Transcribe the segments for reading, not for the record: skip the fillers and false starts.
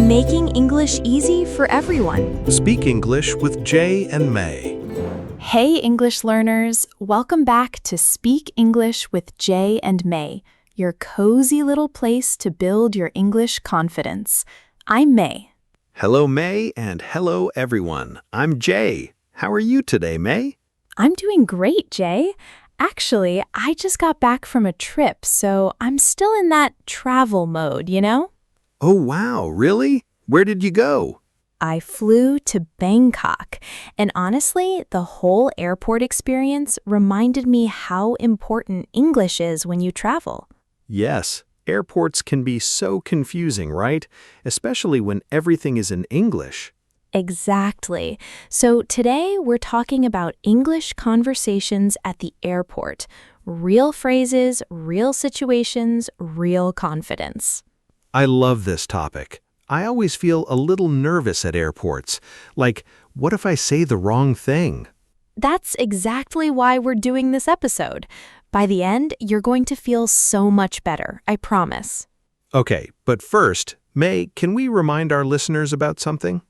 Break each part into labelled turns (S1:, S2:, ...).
S1: Making English easy for everyone.
S2: Speak English with Jay and May.
S1: Hey, English learners. Welcome back to Speak English with Jay and May, your cozy little place to build your English confidence. I'm May.
S2: Hello, May, and hello, everyone. I'm Jay. How are you today, May?
S1: I'm doing great, Jay. Actually, I just got back from a trip, so I'm still in that travel mode, you know?
S2: Oh, wow, really? Where did you go?
S1: I flew to Bangkok, and honestly, the whole airport experience reminded me how important English is when you travel.
S2: Yes, airports can be so confusing, right? Especially when everything is in English.
S1: Exactly. So today we're talking about English conversations at the airport. Real phrases, real situations, real confidence.
S2: I love this topic. I always feel a little nervous at airports. Like, what if I say the wrong thing?
S1: That's exactly why we're doing this episode. By the end, you're going to feel so much better, I promise.
S2: Okay, but first, May, can we remind our listeners about something?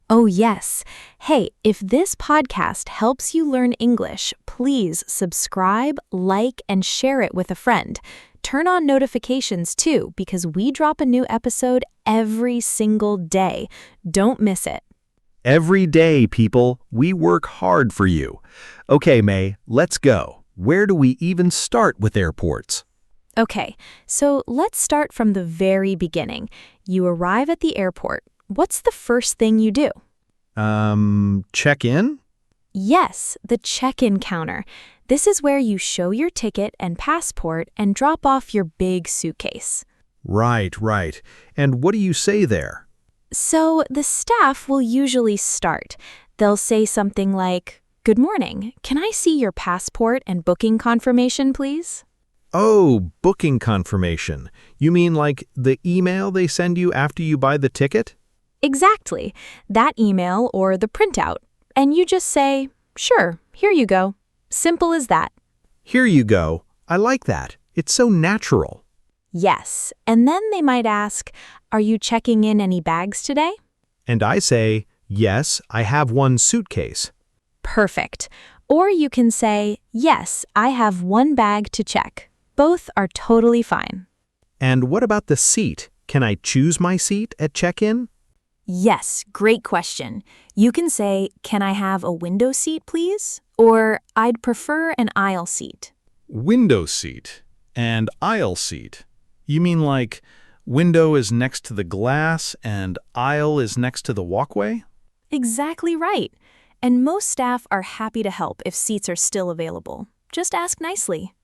S1: Oh, yes. Hey, if this podcast helps you learn English, please subscribe, like, and share it with a friend. Turn on notifications too, because we drop a new episode every single day. Don't miss it.
S2: Every day, people, we work hard for you. Okay, May, let's go. Where do we even start with airports?
S1: Okay, so let's start from the very beginning. You arrive at the airport. What's the first thing you do?
S2: Check in?
S1: Yes, the check-in counter. This is where you show your ticket and passport and drop off your big suitcase.
S2: Right. And what do you say there?
S1: So the staff will usually start. They'll say something like, "Good morning. Can I see your passport and booking confirmation, please?"
S2: Oh, booking confirmation. You mean like the email they send you after you buy the ticket?
S1: Exactly. That email or the printout. And you just say, "Sure, here you go." Simple as that.
S2: Here you go. I like that. It's so natural.
S1: Yes. And then they might ask, "Are you checking in any bags today?"
S2: And I say, yes, I have one suitcase.
S1: Perfect. Or you can say, "Yes, I have one bag to check." Both are totally fine.
S2: And what about the seat? Can I choose my seat at check-in?
S1: Yes, great question. You can say, "Can I have a window seat, please?" Or, "I'd prefer an aisle seat."
S2: Window seat and aisle seat. You mean like window is next to the glass and aisle is next to the walkway?
S1: Exactly right. And most staff are happy to help if seats are still available. Just ask nicely.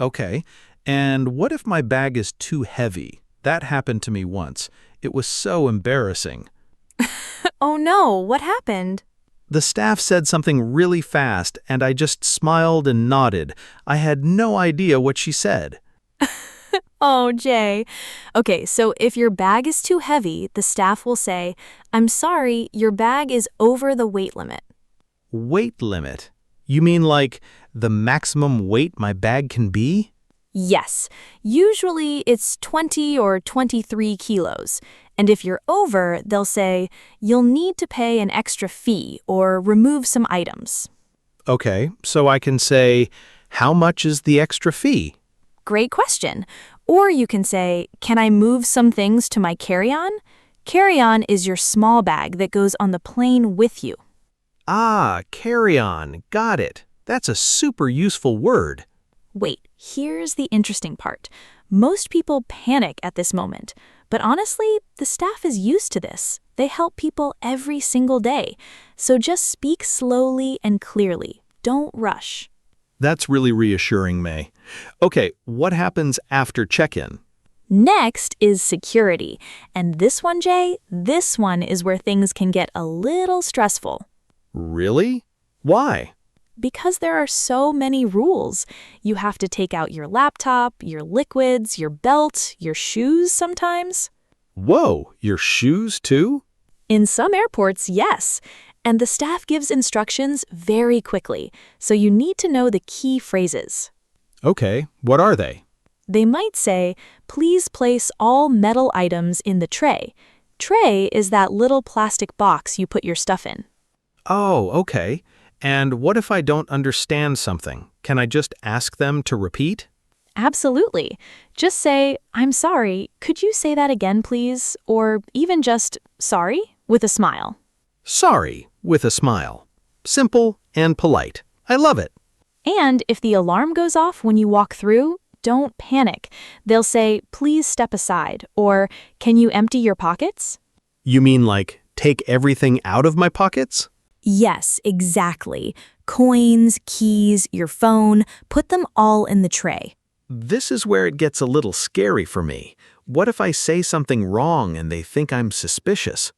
S2: Okay. And what if my bag is too heavy? That happened to me once. It was so embarrassing.
S1: Oh no, what happened?
S2: The staff said something really fast, and I just smiled and nodded. I had no idea what she said.
S1: Oh, Jay. Okay, so if your bag is too heavy, the staff will say, "I'm sorry, your bag is over the weight limit."
S2: Weight limit? You mean like the maximum weight my bag can be?
S1: Yes, usually it's 20 or 23 kilos. And if you're over, they'll say, "You'll need to pay an extra fee or remove some items."
S2: Okay, so I can say, how much is the extra fee?
S1: Great question. Or you can say, "Can I move some things to my carry-on?" Carry-on is your small bag that goes on the plane with you.
S2: Ah, carry-on. Got it. That's a super useful word.
S1: Wait, here's the interesting part. Most people panic at this moment, but honestly, the staff is used to this. They help people every single day. So just speak slowly and clearly. Don't rush.
S2: That's really reassuring, May. Okay, what happens after check-in?
S1: Next is security. And this one, Jay, this one is where things can get a little stressful.
S2: Really? Why?
S1: Because there are so many rules. You have to take out your laptop, your liquids, your belt, your shoes sometimes.
S2: Whoa, your shoes too?
S1: In some airports, yes. And the staff gives instructions very quickly, so you need to know the key phrases.
S2: Okay, what are they?
S1: They might say, "Please place all metal items in the tray." Tray is that little plastic box you put your stuff in.
S2: Oh, okay. And what if I don't understand something? Can I just ask them to repeat?
S1: Absolutely. Just say, I'm sorry, could you say that again, please? Or even just, sorry, with a smile.
S2: Sorry, with a smile. Simple and polite. I love it.
S1: And if the alarm goes off when you walk through, don't panic. They'll say, please step aside, or can you empty your pockets?
S2: You mean like take everything out of my pockets?
S1: Yes, exactly. Coins, keys, your phone, put them all in the tray.
S2: This is where it gets a little scary for me. What if I say something wrong and they think I'm suspicious?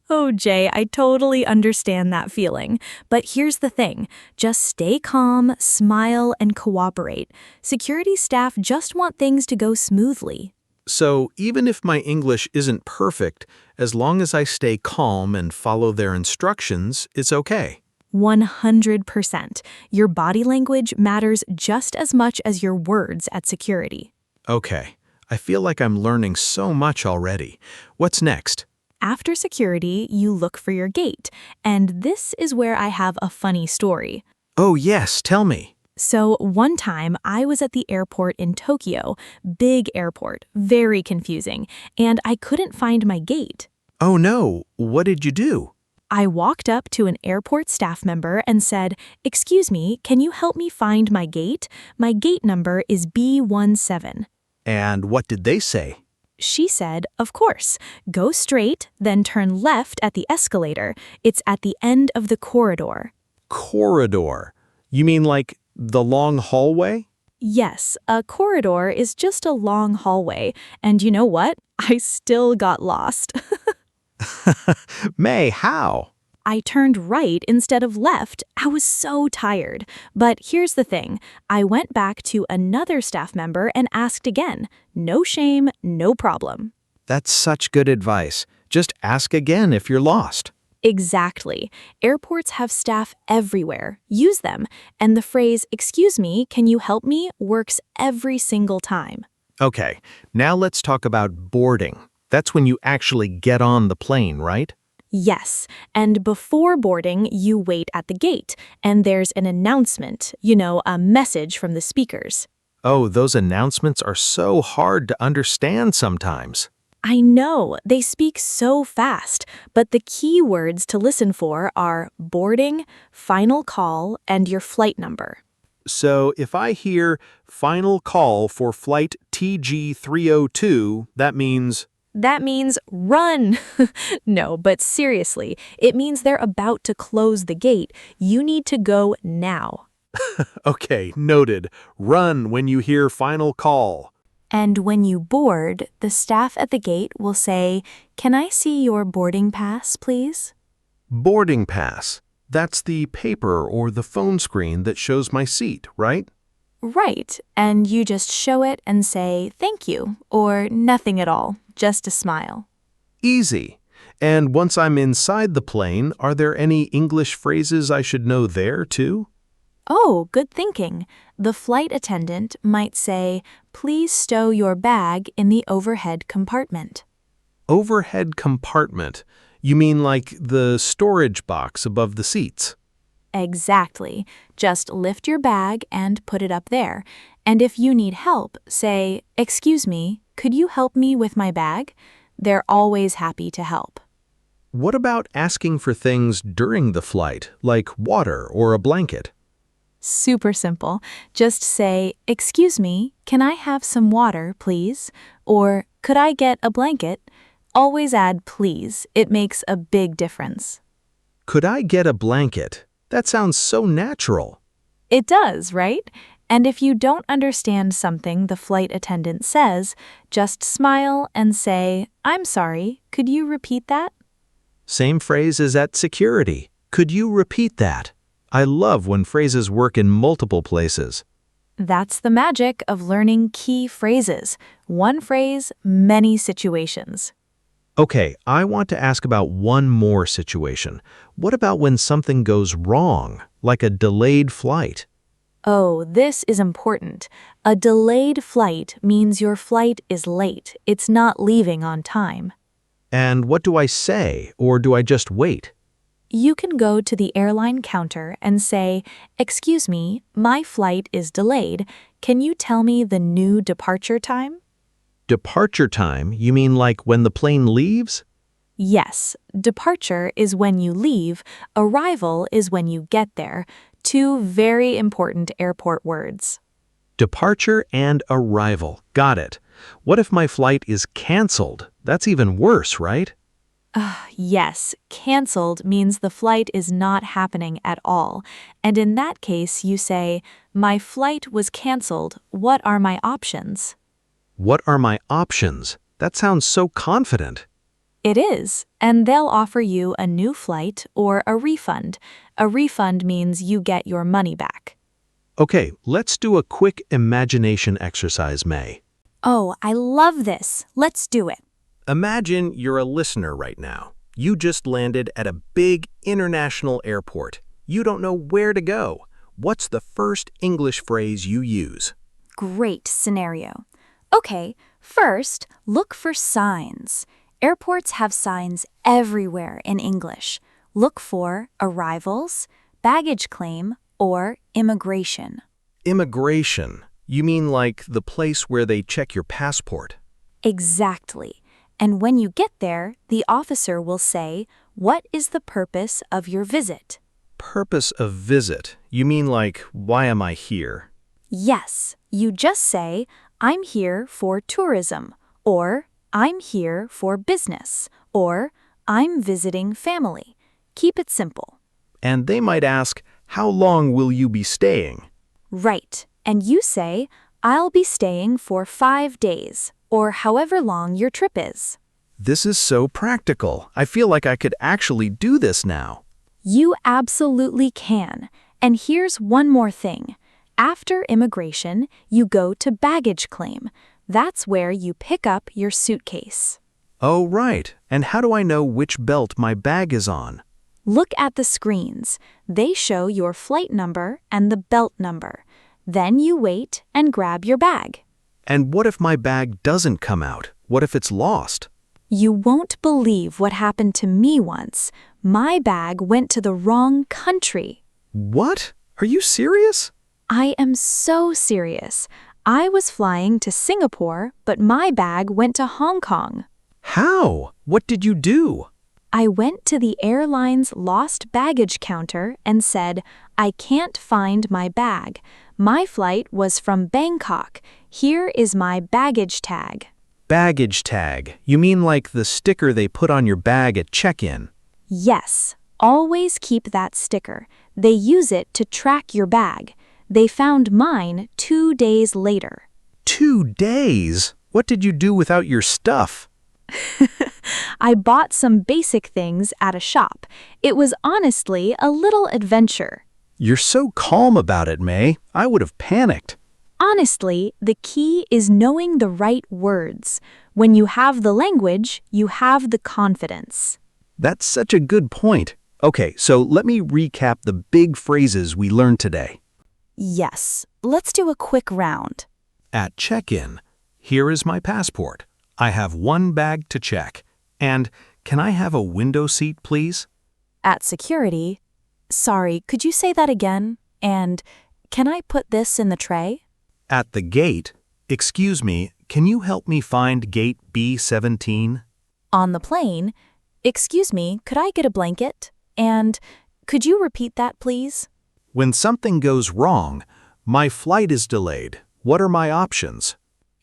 S1: Oh, Jay, I totally understand that feeling. But here's the thing. Just stay calm, smile, and cooperate. Security staff just want things to go smoothly.
S2: So even if my English isn't perfect, as long as I stay calm and follow their instructions, it's okay.
S1: 100%. Your body language matters just as much as your words at security.
S2: Okay, I feel like I'm learning so much already. What's next?
S1: After security, you look for your gate. And this is where I have a funny story.
S2: Oh yes, tell me.
S1: So one time I was at the airport in Tokyo, big airport, very confusing, and I couldn't find my gate.
S2: Oh no, what did you do?
S1: I walked up to an airport staff member and said, "Excuse me, can you help me find my gate? My gate number is B17."
S2: And what did they say?
S1: She said, "Of course. Go straight, then turn left at the escalator. It's at the end of the corridor."
S2: Corridor. You mean like the long hallway?
S1: Yes, a corridor is just a long hallway. And you know what? I still got lost.
S2: May, how?
S1: I turned right instead of left. I was so tired. But here's the thing. I went back to another staff member and asked again. No shame, no problem.
S2: That's such good advice. Just ask again if you're lost.
S1: Exactly. Airports have staff everywhere. Use them. And the phrase, "Excuse me, can you help me?" works every single time.
S2: Okay, now let's talk about boarding. That's when you actually get on the plane, right?
S1: Yes, and before boarding, you wait at the gate, and there's an announcement, a message from the speakers.
S2: Oh, those announcements are so hard to understand sometimes.
S1: I know, they speak so fast, but the key words to listen for are boarding, final call, and your flight number.
S2: So if I hear final call for flight TG302, that means...
S1: That means run! No, but seriously, it means they're about to close the gate. You need to go now.
S2: Okay, noted. Run when you hear final call.
S1: And when you board, the staff at the gate will say, "Can I see your boarding pass, please?"
S2: Boarding pass. That's the paper or the phone screen that shows my seat, right?
S1: Right, and you just show it and say, "Thank you," or nothing at all, just a smile.
S2: Easy. And once I'm inside the plane, are there any English phrases I should know there too?
S1: Oh, good thinking. The flight attendant might say, "Please stow your bag in the overhead compartment."
S2: Overhead compartment. You mean like the storage box above the seats?
S1: Exactly. Just lift your bag and put it up there. And if you need help, say, "Excuse me, could you help me with my bag?" They're always happy to help.
S2: What about asking for things during the flight, like water or a blanket?
S1: Super simple. Just say, "Excuse me, can I have some water, please?" Or, "Could I get a blanket?" Always add please. It makes a big difference.
S2: Could I get a blanket? That sounds so natural.
S1: It does, right? And if you don't understand something the flight attendant says, just smile and say, "I'm sorry, could you repeat that?"
S2: Same phrase as at security. Could you repeat that? I love when phrases work in multiple places.
S1: That's the magic of learning key phrases. One phrase, many situations.
S2: Okay, I want to ask about one more situation. What about when something goes wrong, like a delayed flight?
S1: Oh, this is important. A delayed flight means your flight is late. It's not leaving on time.
S2: And what do I say, or do I just wait?
S1: You can go to the airline counter and say, "Excuse me, my flight is delayed. Can you tell me the new departure time?"
S2: Departure time? You mean like when the plane leaves?
S1: Yes, departure is when you leave, arrival is when you get there. Two very important airport words.
S2: Departure and arrival. Got it. What if my flight is canceled? That's even worse, right?
S1: Yes, canceled means the flight is not happening at all. And in that case, you say, "My flight was canceled. What are my options?"
S2: What are my options? That sounds so confident.
S1: It is, and they'll offer you a new flight or a refund. A refund means you get your money back.
S2: Okay, let's do a quick imagination exercise, May.
S1: Oh, I love this. Let's do it.
S2: Imagine you're a listener right now. You just landed at a big international airport. You don't know where to go. What's the first English phrase you use?
S1: Great scenario. Okay, first, look for signs. Airports have signs everywhere in English. Look for arrivals, baggage claim, or immigration.
S2: Immigration. You mean like the place where they check your passport?
S1: Exactly. And when you get there, the officer will say, "What is the purpose of your visit?"
S2: Purpose of visit. You mean like, why am I here?
S1: Yes, you just say, "I'm here for tourism," or "I'm here for business," or "I'm visiting family." Keep it simple.
S2: And they might ask, how long will you be staying?
S1: Right, and you say, "I'll be staying for 5 days," or however long your trip is.
S2: This is so practical. I feel like I could actually do this now.
S1: You absolutely can. And here's one more thing. After immigration, you go to baggage claim. That's where you pick up your suitcase.
S2: Oh, right. And how do I know which belt my bag is on?
S1: Look at the screens. They show your flight number and the belt number. Then you wait and grab your bag.
S2: And what if my bag doesn't come out? What if it's lost?
S1: You won't believe what happened to me once. My bag went to the wrong country.
S2: What? Are you serious?
S1: I am so serious. I was flying to Singapore, but my bag went to Hong Kong.
S2: How? What did you do?
S1: I went to the airline's lost baggage counter and said, "I can't find my bag. My flight was from Bangkok. Here is my baggage tag."
S2: Baggage tag. You mean like the sticker they put on your bag at check-in?
S1: Yes, always keep that sticker. They use it to track your bag. They found mine 2 days later.
S2: 2 days? What did you do without your stuff?
S1: I bought some basic things at a shop. It was honestly a little adventure.
S2: You're so calm about it, May. I would have panicked.
S1: Honestly, the key is knowing the right words. When you have the language, you have the confidence.
S2: That's such a good point. Okay, so let me recap the big phrases we learned today.
S1: Yes, let's do a quick round.
S2: At check-in, here is my passport. I have one bag to check. And can I have a window seat, please?
S1: At security, "Sorry, could you say that again?" And "Can I put this in the tray?"
S2: At the gate, excuse me, can you help me find gate B17?
S1: On the plane, "Excuse me, could I get a blanket?" And "Could you repeat that, please?"
S2: When something goes wrong, my flight is delayed. What are my options?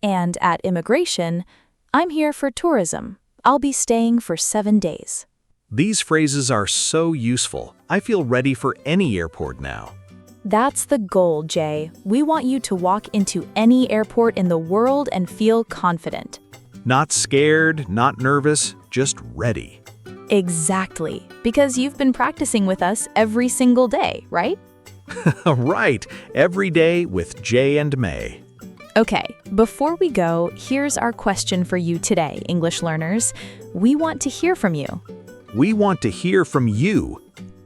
S1: And at immigration, "I'm here for tourism. I'll be staying for 7 days."
S2: These phrases are so useful. I feel ready for any airport now.
S1: That's the goal, Jay. We want you to walk into any airport in the world and feel confident.
S2: Not scared, not nervous, just ready.
S1: Exactly, because you've been practicing with us every single day, right?
S2: Right, every day with Jay and May.
S1: Okay, before we go, here's our question for you today, English learners. We want to hear from you.
S2: We want to hear from you.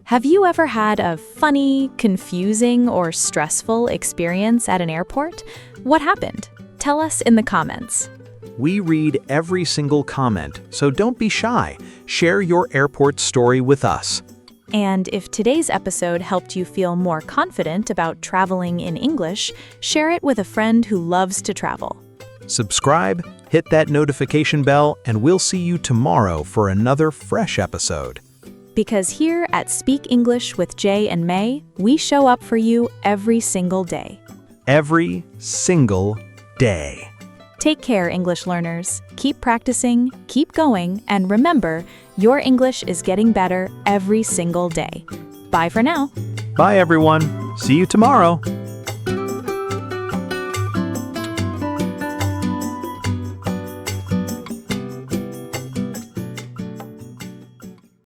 S1: Have you ever had a funny, confusing, or stressful experience at an airport? What happened? Tell us in the comments.
S2: We read every single comment, so don't be shy. Share your airport story with us.
S1: And if today's episode helped you feel more confident about traveling in English, share it with a friend who loves to travel.
S2: Subscribe, hit that notification bell, and we'll see you tomorrow for another fresh episode.
S1: Because here at Speak English with Jay and May, we show up for you every single day.
S2: Every single day.
S1: Take care, English learners. Keep practicing, keep going, and remember, your English is getting better every single day. Bye for now.
S2: Bye, everyone. See you tomorrow.